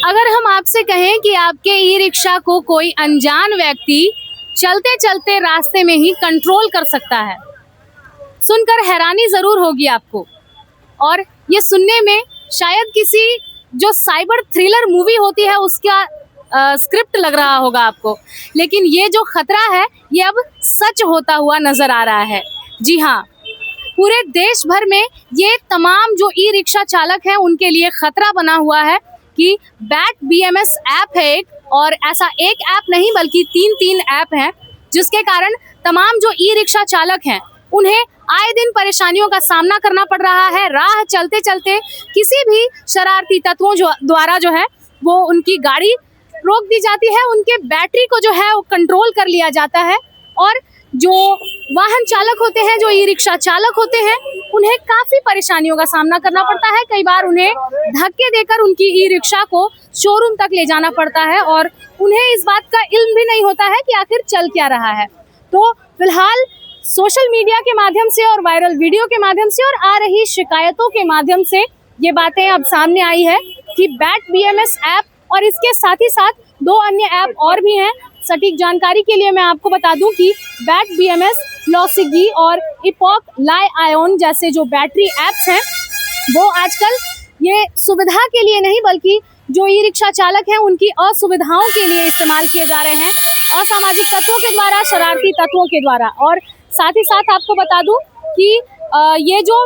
अगर हम आपसे कहें कि आपके ई रिक्शा को कोई अनजान व्यक्ति चलते चलते रास्ते में ही कंट्रोल कर सकता है, सुनकर हैरानी जरूर होगी आपको। और ये सुनने में शायद किसी जो साइबर थ्रिलर मूवी होती है उसका स्क्रिप्ट लग रहा होगा आपको, लेकिन ये जो खतरा है ये अब सच होता हुआ नजर आ रहा है। जी हाँ, पूरे देश भर में ये तमाम जो ई रिक्शा चालक हैं उनके लिए खतरा बना हुआ है कि बैट बीएमएस ऐप है एक, और ऐसा एक ऐप नहीं बल्कि तीन ऐप हैं, जिसके कारण तमाम जो ई रिक्शा चालक हैं उन्हें आए दिन परेशानियों का सामना करना पड़ रहा है। राह चलते चलते किसी भी शरारती तत्वों द्वारा जो है वो उनकी गाड़ी रोक दी जाती है, उनके बैटरी को जो है वो कंट्रोल कर लिया जाता है, और जो वाहन चालक होते हैं, जो ई रिक्शा चालक होते हैं, उन्हें काफ़ी परेशानियों का सामना करना पड़ता है। कई बार उन्हें धक्के देकर उनकी ई रिक्शा को शोरूम तक ले जाना पड़ता है और उन्हें इस बात का इल्म भी नहीं होता है कि आखिर चल क्या रहा है। तो फिलहाल सोशल मीडिया के माध्यम से और वायरल वीडियो के माध्यम से और आ रही शिकायतों के माध्यम से ये बातें अब सामने आई है कि बैट बीएमएस ऐप और इसके साथ ही साथ 2 अन्य ऐप और भी हैं। सटीक जानकारी के लिए मैं आपको बता दूं कि बैट बीएमएस, लॉसिगी और इपॉक लाइ आयोन जैसे जो बैटरी ऐप्स हैं वो आजकल ये सुविधा के लिए नहीं बल्कि जो ई रिक्शा चालक हैं उनकी असुविधाओं के लिए इस्तेमाल किए जा रहे हैं, असामाजिक तत्वों के द्वारा, शरारती तत्वों के द्वारा। और साथ ही साथ आपको बता दूं कि ये जो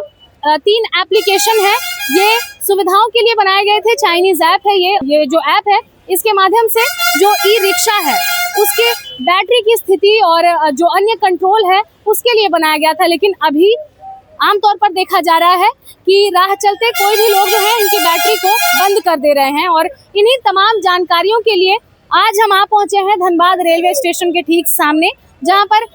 3 एप्लीकेशन है ये सुविधाओं के लिए बनाए गए थे। चाइनीज ऐप है ये जो ऐप है इसके माध्यम से जो ई रिक्शा है उसके बैटरी की स्थिति और जो अन्य कंट्रोल है उसके लिए बनाया गया था, लेकिन अभी आमतौर पर देखा जा रहा है कि राह चलते कोई भी लोग जो है इनकी बैटरी को बंद कर दे रहे हैं। और इन्हीं तमाम जानकारियों के लिए आज हम आ पहुंचे हैं धनबाद रेलवे स्टेशन के ठीक सामने, जहां पर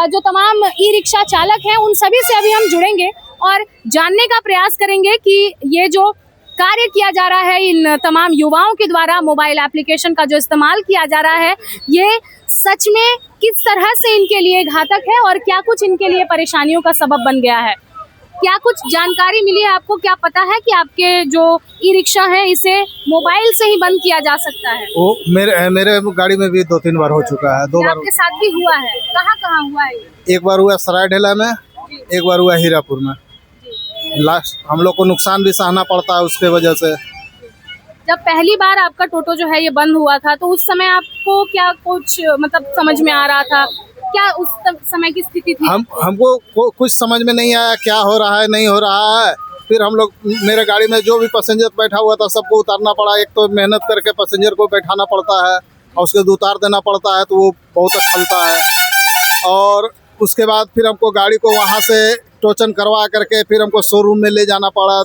जो तमाम ई रिक्शा चालक हैं उन सभी से अभी हम जुड़ेंगे और जानने का प्रयास करेंगे कि ये जो कार्य किया जा रहा है इन तमाम युवाओं के द्वारा, मोबाइल एप्लीकेशन का जो इस्तेमाल किया जा रहा है, ये सच में किस तरह से इनके लिए घातक है और क्या कुछ इनके लिए परेशानियों का सबब बन गया है। क्या कुछ जानकारी मिली है आपको? क्या पता है कि आपके जो ई रिक्शा है इसे मोबाइल से ही बंद किया जा सकता है? वो मेरे गाड़ी में भी 2-3 बार हो चुका है। 2 बार आपके साथ भी हुआ है? कहाँ हुआ है? एक बार हुआ सरायढेला में, एक बार हुआ हीरापुर में। लास्ट हम लोग को नुकसान भी सहना पड़ता है उसके वजह से। जब पहली बार आपका टोटो जो है ये बंद हुआ था तो उस समय आपको क्या कुछ मतलब समझ में आ रहा था? क्या उस समय की स्थिति थी? हमको कुछ समझ में नहीं आया क्या हो रहा है, नहीं हो रहा है। फिर हम लोग, मेरे गाड़ी में जो भी पैसेंजर बैठा हुआ था सबको उतारना पड़ा। एक तो मेहनत करके पैसेंजर को बैठाना पड़ता है और उसके उतार देना पड़ता है, तो वो बहुत खलता है। और उसके बाद फिर हमको गाड़ी को वहाँ से टोचन करवा करके फिर हमको शोरूम में ले जाना पड़ा,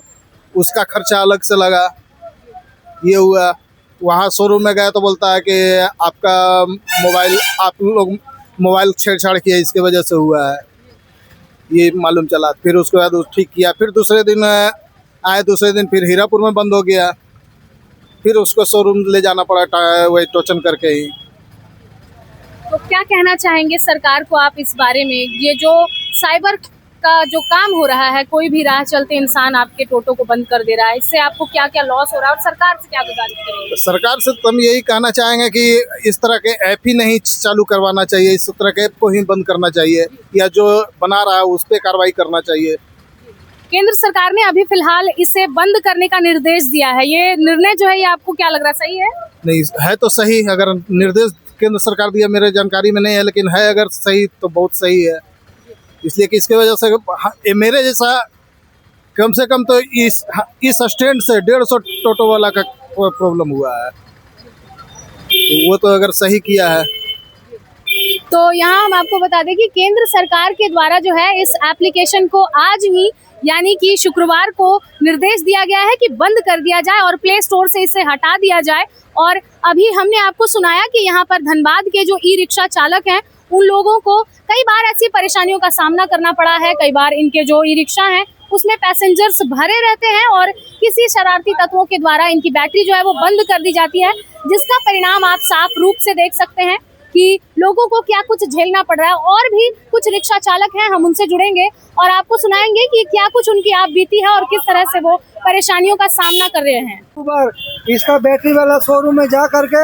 उसका खर्चा अलग से लगा। ये हुआ, वहाँ शोरूम में गए तो बोलता है कि आपका मोबाइल, आप लोग मोबाइल छेड़छाड़ किया इसके वजह से हुआ है, ये मालूम चला। फिर उसके बाद ठीक किया, फिर दूसरे दिन आए, दूसरे दिन फिर हीरापुर में बंद हो गया, फिर उसको शोरूम ले जाना पड़ा वही टोचन करके ही। तो क्या कहना चाहेंगे सरकार को आप इस बारे में? ये जो साइबर का जो काम हो रहा है, कोई भी राह चलते इंसान आपके टोटो को बंद कर दे रहा है, इससे आपको क्या क्या लॉस हो रहा है और सरकार से क्या गुजारिश करेंगे? सरकार से तो हम यही कहना चाहेंगे कि इस तरह के ऐप ही नहीं चालू करवाना चाहिए, इस तरह के ऐप को ही बंद करना चाहिए, या जो बना रहा है उस पर कार्रवाई करना चाहिए। केंद्र सरकार ने अभी फिलहाल इसे बंद करने का निर्देश दिया है, ये निर्णय जो है ये आपको क्या लग रहा है, सही है? नहीं है तो सही, अगर निर्देश केंद्र सरकार दिया मेरे जानकारी में नहीं है, लेकिन है अगर सही तो बहुत सही है। इसलिए कि इसके वजह से मेरे जैसा कम से कम तो इस स्टैंड से 150 टोटो वाला का प्रॉब्लम हुआ है, तो वो तो अगर सही किया है। तो यहाँ हम आपको बता दें कि केंद्र सरकार के द्वारा जो है इस एप्लीकेशन को आज ही यानी कि शुक्रवार को निर्देश दिया गया है कि बंद कर दिया जाए और प्ले स्टोर से इसे हटा दिया जाए। और अभी हमने आपको सुनाया कि यहाँ पर धनबाद के जो ई रिक्शा चालक हैं उन लोगों को कई बार ऐसी परेशानियों का सामना करना पड़ा है। कई बार इनके जो ई रिक्शा हैं उसमें पैसेंजर्स भरे रहते हैं और किसी शरारती तत्वों के द्वारा इनकी बैटरी जो है वो बंद कर दी जाती है, जिसका परिणाम आप साफ रूप से देख सकते हैं कि लोगों को क्या कुछ झेलना पड़ रहा है। और भी कुछ रिक्शा चालक हैं, हम उनसे जुड़ेंगे और आपको सुनाएंगे कि क्या कुछ उनकी आप बीती है और किस तरह से वो परेशानियों का सामना कर रहे हैं। बार इसका बैटरी वाला शोरूम में जा करके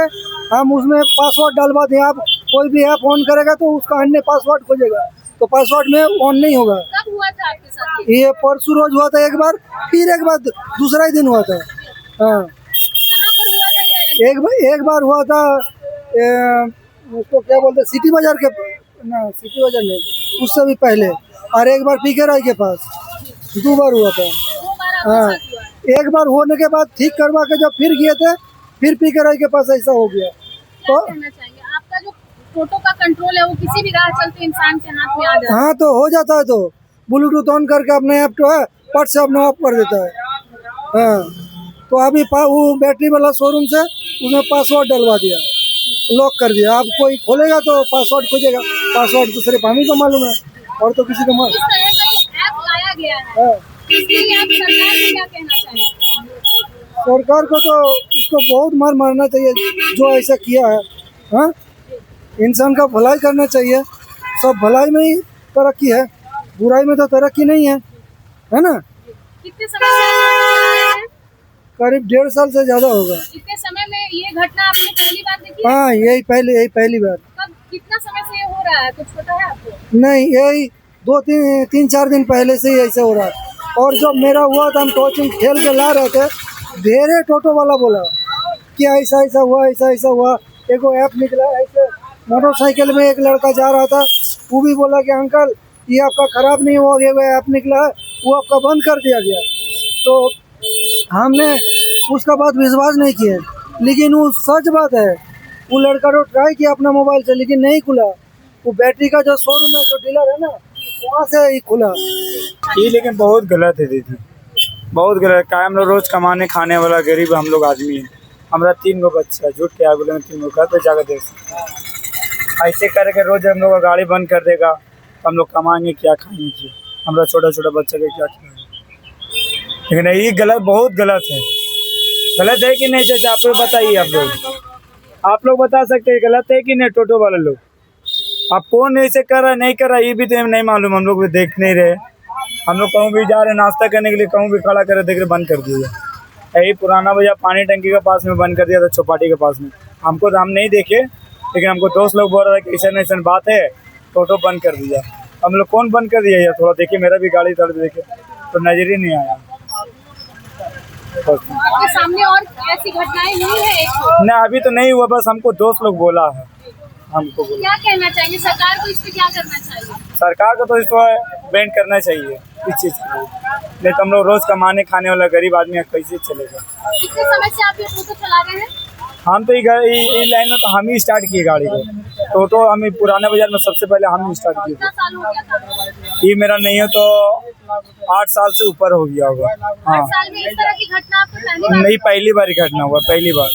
हम उसमें पासवर्ड डलवा दें। आप कोई भी ऐप ऑन करेगा तो उसका अन्य पासवर्ड खोजेगा, तो पासवर्ड में ऑन नहीं होगा। कब हुआ था आपके साथ ये परसों रोज हुआ था एक बार, फिर एक बार दूसरा ही दिन हुआ था। हाँ, कहाँ पर हुआ था ये? एक बार हुआ था उसको क्या बोलते, सिटी बाजार के ना, सिटी बाजार नहीं, उससे भी पहले, और एक बार पीके राय के पास 2 बार हुआ था। 2 बार आपके हाँ, साथ हुआ। एक बार होने के बाद ठीक करवा के जब फिर गए थे, फिर पीके राय के पास ऐसा हो गया। क्या तो कहना चाहेंगे, आपका जो टोटो का कंट्रोल है वो किसी भी राह चलते इंसान के हाथ में आ जाता है? हाँ, तो हो जाता है, तो ब्लूटूथ ऑन करके अपने ऐप तो है, पट से अपने ऑफ कर देता है। हाँ, तो अभी वो बैटरी वाला शोरूम से उसने पासवर्ड डलवा दिया, लॉक कर दिया। अब कोई खोलेगा तो पासवर्ड खोजेगा, पासवर्ड तो सिर्फ हम ही को मालूम है और तो किसी को मालूम। इस तरह का एक ऐप लाया गया है, हाँ, इसके लिए आप सरकार को क्या कहना चाहेंगे? सरकार को तो इसको बहुत मार मारना चाहिए जो ऐसा किया है। हाँ, इंसान का भलाई करना चाहिए, सब भलाई में ही तरक्की है, बुराई में तो तरक्की नहीं है ना। कितने समय से आप टोटो चला रहे हैं? करीब 1.5 साल से ज्यादा होगा। इतने समय में ये घटना आपने पहली बार देखी है? हाँ, यही पहली बार। कब, कितना समय से ये हो रहा है, कुछ पता है आपको? नहीं, यही 2-3-4 दिन पहले से ही ऐसे हो रहा है। और जब मेरा हुआ था, हम कोचिंग खेल के ला रहे थे, ढेरे टोटो वाला बोला कि ऐसा ऐसा हुआ, ऐसा ऐसा हुआ। एगो ऐप निकला, ऐसे मोटरसाइकिल में एक लड़का जा रहा था, वो भी बोला कि अंकल ये आपका खराब नहीं हुआ, वो ऐप निकला है, वो आपका बंद कर दिया गया। तो हमने उसका बात विश्वास नहीं किया, लेकिन वो सच बात है। वो लड़का तो ट्राई किया अपना मोबाइल से, लेकिन नहीं खुला। वो बैटरी का जो शोरूम है, जो डीलर है ना, वहाँ से ही खुला। ये लेकिन बहुत गलत है दीदी, बहुत गलत। क्या हम लोग रोज कमाने खाने वाला गरीब हम लोग आदमी हैं। हमारा 3 गो बच्चा है, झूठ के आगे बोले 3 गो, घर पे जाकर देख सकते हैं। ऐसे करके रोज हम लोग का गाड़ी बंद कर देगा, हम लोग कमाएंगे क्या, खाएंगे क्या? हमारा छोटा छोटा बच्चा का क्या खिलाएंगे? लेकिन ये गलत, बहुत गलत है। गलत है कि नहीं चाचा, आप लोग बताइए। आप लोग बता सकते हैं गलत है कि नहीं? टोटो वाले लोग आप कौन ऐसे कर रहा है, नहीं कर रहा है, ये भी तो नहीं मालूम। हम लोग भी देख नहीं रहे। हम लोग कहूँ भी जा रहे नाश्ता करने के लिए, कहूँ भी खड़ा करे, देख रहे बंद कर दिया। यही पुराना बाजार पानी टंकी के पास में बंद कर दिया था, चौपाटी के पास में। हमको तो हम नहीं देखे, लेकिन हमको दोस्त लोग बोल रहा था कि ऐसा बात है, टोटो बंद कर दिया। हम लोग कौन बंद कर दिया यार? थोड़ा देखिए, मेरा भी गाड़ी थोड़ा देखे तो नजर ही नहीं आया। आपके सामने और ऐसी घटनाएं हुई है? ना, अभी तो नहीं हुआ, बस हमको दोस्त लोग बोला है। हमको बोला। क्या कहना चाहेंगे, सरकार को इस पे क्या करना चाहिए? सरकार को तो इसको बैन करना चाहिए इस चीज़ को, नहीं तो हम लोग रोज कमाने खाने वाला गरीब आदमी है, कैसे चलेगा? कितने समय से आप ये टोटो चला रहे हैं? हम तो ये लाइन में तो हम ही स्टार्ट किए गाड़ी को। टोटो हम पुराने बाजार में सबसे पहले हम ही स्टार्ट किए कितना थे। साल हो गया था? ये मेरा नहीं हो तो 8 साल से ऊपर हो गया होगा। 8 हाँ, साल में इस तरह की घटना आपको पहली बार? नहीं, पहली बार ही घटना हुआ, पहली बार।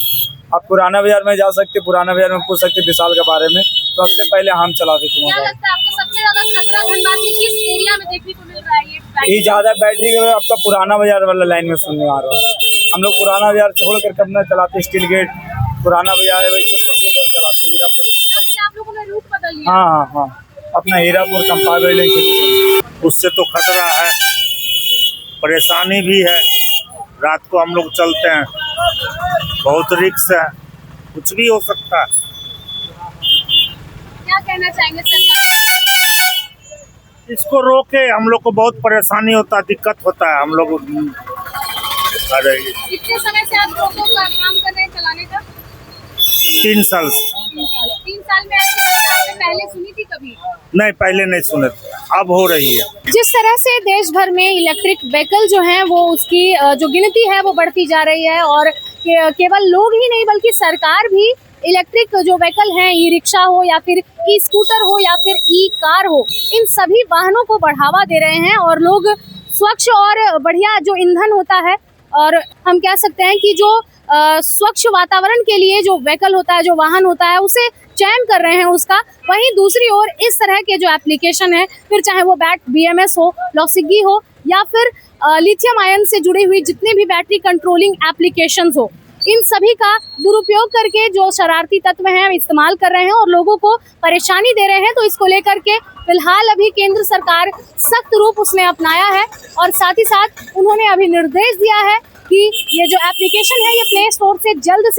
आप पुराना बाजार में जा सकते, पुराना बाजार में पूछ सकते विशाल के बारे में, तो सबसे पहले हम चलाते थे क्या मोबाइल। लगता है आपको सबसे ज्यादा खतरा धनबाद में किस एरिया में देखने को मिल रहा है? ये ज़्यादा बैटरी का आपका पुराना बाजार वाला लाइन में सुनने आ रहा है। हम लोग पुराना बाजार छोड़ कर कब ना चलाते, स्टील गेट पुराना बाजार है, वैसे छोड़ कर चलाते हीरापुर। तब से आप लोगों ने रूट बदल लिया? हाँ, अपना हीरापुर कंपाउंड बिल्डिंग। उससे तो खतरा है, परेशानी भी है। रात को हम लोग चलते हैं, बहुत रिस्क है, कुछ भी हो सकता है। क्या कहना चाहेंगे सरकार? इसको रोके, हम लोग को बहुत परेशानी होता है, दिक्कत होता है। हम लोग अरे कितने समय से आप टोटो का काम कर रहे हैं चलाने का? 3 साल 3 साल में ऐसी घटना आपने पहले सुनी थी कभी? नहीं, पहले नहीं सुने थे, अब हो रही है। जिस तरह से देश भर में इलेक्ट्रिक व्हीकल जो हैं वो उसकी जो गिनती है वो बढ़ती जा रही है, और केवल लोग ही नहीं बल्कि सरकार भी इलेक्ट्रिक जो व्हीकल हैं, ई रिक्शा हो या फिर ई स्कूटर हो या फिर ई कार हो, इन सभी वाहनों को बढ़ावा दे रहे हैं। और लोग स्वच्छ और बढ़िया जो ईंधन होता है, और हम कह सकते हैं कि जो स्वच्छ वातावरण के लिए जो व्हीकल होता है, जो वाहन होता है, उसे चयन कर रहे हैं उसका। वहीं दूसरी ओर इस तरह के जो एप्लीकेशन है, फिर चाहे वो BMS हो, लॉसिगी हो या फिर लिथियम आयन से जुड़ी हुई जितने भी बैटरी कंट्रोलिंग एप्लीकेशंस हो, इन सभी का दुरुपयोग करके जो शरारती तत्व हैं इस्तेमाल कर रहे हैं और लोगों को परेशानी दे रहे हैं। तो इसको लेकर के फिलहाल अभी केंद्र सरकार सख्त रूप उसने अपनाया है और साथ ही साथ उन्होंने अभी निर्देश दिया है कि ये जो एप्लीकेशन है ये प्ले स्टोर से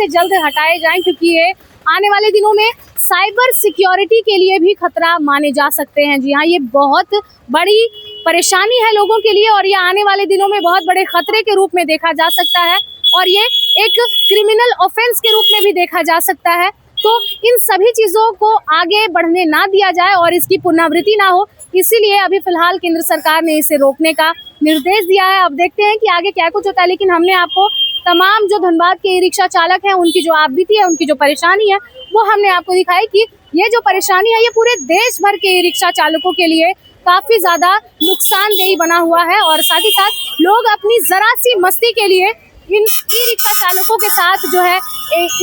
जल्द हटाए जाएं, क्योंकि ये आने वाले दिनों में साइबर सिक्योरिटी के लिए भी खतरा माने जा सकते हैं। जी हाँ, ये बहुत बड़ी परेशानी है लोगों के लिए और ये आने वाले दिनों में बहुत बड़े खतरे के रूप में देखा जा सकता है और ये एक क्रिमिनल ऑफेंस के रूप में भी देखा जा सकता है। तो इन सभी चीज़ों को आगे बढ़ने ना दिया जाए और इसकी पुनरावृत्ति ना हो, इसीलिए अभी फिलहाल केंद्र सरकार ने इसे रोकने का निर्देश दिया है। अब देखते हैं कि आगे क्या कुछ होता है, लेकिन हमने आपको तमाम जो धनबाद के ई रिक्शा चालक हैं उनकी जो आप बीती है, उनकी जो परेशानी है वो हमने आपको दिखाई कि ये जो परेशानी है ये पूरे देश भर के ई रिक्शा चालकों के लिए काफ़ी ज़्यादा नुकसानदेही बना हुआ है और साथ ही साथ लोग अपनी ज़रा सी मस्ती के लिए इन ई रिक्शा चालकों के साथ जो है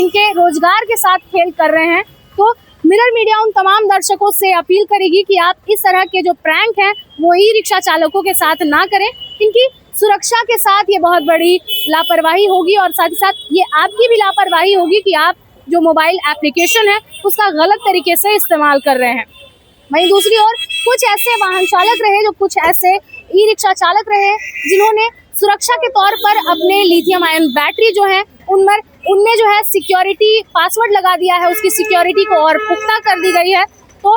इनके रोजगार के साथ खेल कर रहे हैं। तो मिरर मीडिया उन तमाम दर्शकों से अपील करेगी कि आप इस तरह के जो प्रैंक हैं वो ई रिक्शा चालकों के साथ ना करें। इनकी सुरक्षा के साथ ये बहुत बड़ी लापरवाही होगी और साथ ही साथ ये आपकी भी लापरवाही होगी कि आप जो मोबाइल एप्लीकेशन है उसका गलत तरीके से इस्तेमाल कर रहे हैं। वहीं दूसरी ओर कुछ ऐसे वाहन चालक रहे, जो कुछ ऐसे ई रिक्शा चालक रहे जिन्होंने सुरक्षा के तौर पर अपने लिथियम आयन बैटरी जो है उनमें जो है सिक्योरिटी पासवर्ड लगा दिया है, उसकी सिक्योरिटी को और पुख्ता कर दी गई है। तो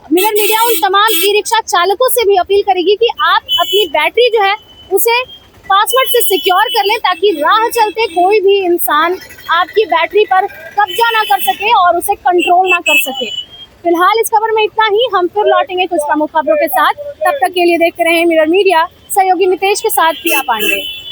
मिरर मीडिया उन तमाम ई रिक्शा चालकों से भी अपील करेगी कि आप अपनी बैटरी जो है उसे पासवर्ड से सिक्योर कर लें, ताकि राह चलते कोई भी इंसान आपकी बैटरी पर कब्जा ना कर सके और उसे कंट्रोल ना कर सके। फिलहाल इस खबर में इतना ही। हम फिर लौटेंगे कुछ प्रमुख खबरों के साथ। तब तक के लिए देखते रहें मिरर मीडिया। सहयोगी नितेश के साथ प्रिया पांडे।